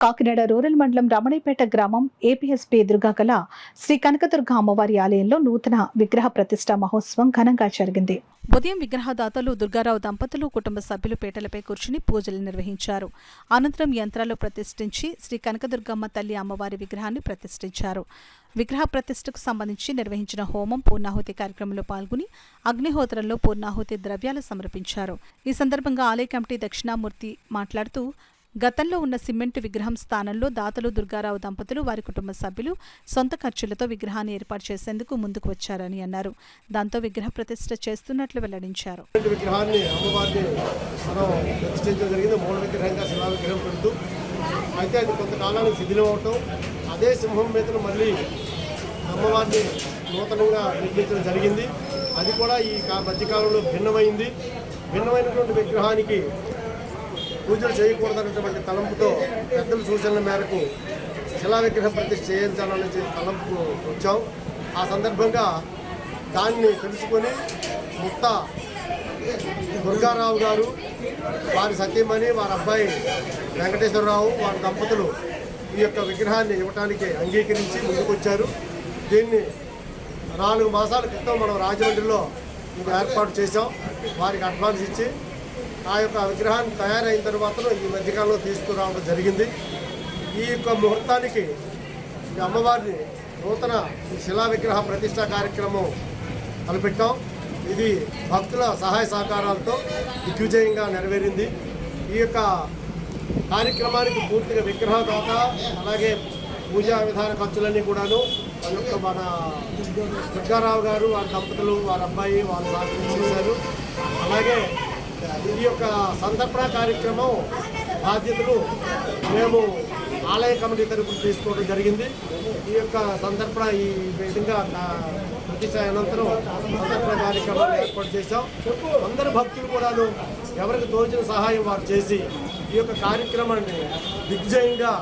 Kakinada rural మండలం రమణిపేట గ్రామం APSP ఎదురుగా గల శ్రీ కనకదుర్గ అమ్మవారి ఆలయంలో నూతన విగ్రహ ప్రతిష్ఠా మహోత్సవం ఘనంగా జరిగింది. ఉదయం విగ్రహదాతలు దుర్గారావు దంపతులు కుటుంబ సభ్యులు పీటలపై కూర్చుని పూజలు నిర్వహించారు. అనంతరం యంత్రాలు ప్రతిష్ఠించి శ్రీ కనకదుర్గమ్మ తల్లి అమ్మవారి విగ్రహాన్ని ప్రతిష్ఠించారు. విగ్రహ ప్రతిష్ఠకు సంబంధించి నిర్వహించిన హోమం పూర్ణాహుతి కార్యక్రమంలో పాల్గొని అగ్నిహోత్రంలో పూర్ణాహుతి ద్రవ్యాలు సమర్పించారు. ఈ సందర్భంగా ఆలయ కమిటీ దక్షిణామూర్తి మాట్లాడుతూ, గతంలో ఉన్న సిమెంట్ విగ్రహం స్థానంలో దాతలు దుర్గారావు దంపతులు వారి కుటుంబ సభ్యులు సొంత ఖర్చులతో విగ్రహాన్ని ఏర్పాటు చేసేందుకు ముందుకు వచ్చారని అన్నారు. దాంతో విగ్రహ ప్రతిష్ఠ చేస్తున్నట్లు వెల్లడించారు. అయితే అది కొంతకాలానికి శిథిలం అవటం, అదే సింహం మీద మళ్ళీ అమ్మవారిని నూతనంగా నిర్మించడం జరిగింది. అది కూడా ఈ మధ్యకాలంలో భిన్నమైనటువంటి విగ్రహానికి పూజలు చేయకూడదన్నటువంటి తలంపుతో పెద్దల సూచనల మేరకు శిలా విగ్రహ ప్రతిష్ఠ చేయించాలనే తలంపు వచ్చాం. ఆ సందర్భంగా దాన్ని తెలుసుకొని ముత్త దుర్గారావు గారు, వారి సతీమణి, వారి అబ్బాయి వెంకటేశ్వరరావు, వారి దంపతులు ఈ యొక్క విగ్రహాన్ని ఇవ్వడానికి అంగీకరించి ముందుకొచ్చారు. దీన్ని 4 మాసాల క్రితం మనం రాజమండ్రిలో ఏర్పాటు చేసాం. వారికి అడ్వాన్స్ ఇచ్చి ఆ యొక్క విగ్రహాన్ని తయారైన తర్వాత ఈ మధ్యకాలంలో తీసుకురావడం జరిగింది. ఈ యొక్క ముహూర్తానికి ఈ అమ్మవారిని నూతన శిలా విగ్రహ ప్రతిష్ఠా కార్యక్రమం తలపెట్టాం. ఇది భక్తుల సహాయ సహకారాలతో దిగ్విజయంగా నెరవేరింది. ఈ యొక్క కార్యక్రమానికి పూర్తిగా విగ్రహదాత, అలాగే పూజా విధాన ఖర్చులన్నీ కూడాను మన దుర్గారావు గారు, వారి దంపతులు, వారి అబ్బాయి వాళ్ళు సహకరించారు. అలాగే ఈ యొక్క సంతర్పణ కార్యక్రమం బాధ్యతలు మేము ఆలయ కమిటీ తరఫున తీసుకోవడం జరిగింది. ఈ యొక్క సంతర్పణ ఈ విధంగా ప్రతిష్ట అనంతరం సంతర్పణ కార్యక్రమాన్ని ఏర్పాటు చేశాం. అందరు భక్తులు కూడాను ఎవరికి తోచిన సహాయం వారు చేసి ఈ యొక్క కార్యక్రమాన్ని దిగ్విజయంగా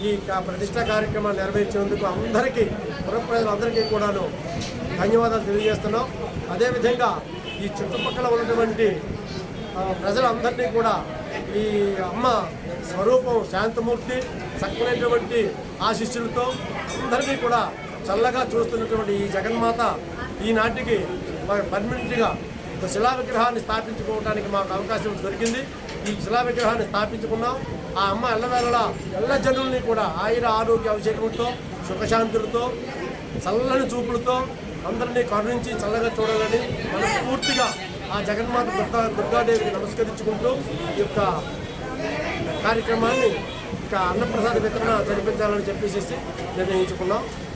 ఈ ప్రతిష్ట కార్యక్రమాన్ని నెరవేర్చినందుకు అందరికీ, పుర ప్రజలందరికీ కూడాను ధన్యవాదాలు తెలియజేస్తున్నాం. అదేవిధంగా ఈ చుట్టుపక్కల ఉన్నటువంటి ప్రజలందరినీ కూడా ఈ అమ్మ స్వరూపం శాంతమూర్తి చక్కనైనటువంటి ఆశీస్సులతో అందరినీ కూడా చల్లగా చూస్తున్నటువంటి ఈ జగన్మాత ఈనాటికి పర్మనెంట్గా ఒక శిలా విగ్రహాన్ని స్థాపించుకోవడానికి మాకు అవకాశం దొరికింది. ఈ శిలా విగ్రహాన్ని స్థాపించుకున్నాం. ఆ అమ్మ ఎల్లవేళలా ఎల్ల జనుల్ని కూడా ఆరోగ్య అభిషేకంతో, సుఖశాంతులతో, చల్లని చూపులతో అందరినీ కరుణించి చల్లగా చూడాలని మనస్ఫూర్తిగా ఆ జగన్మాత దుర్గాదేవికి నమస్కరించుకుంటూ ఈ యొక్క కార్యక్రమాన్ని అన్నప్రసాద వితరణ జరిపించాలని చెప్పేసి నిర్ణయించుకున్నాం.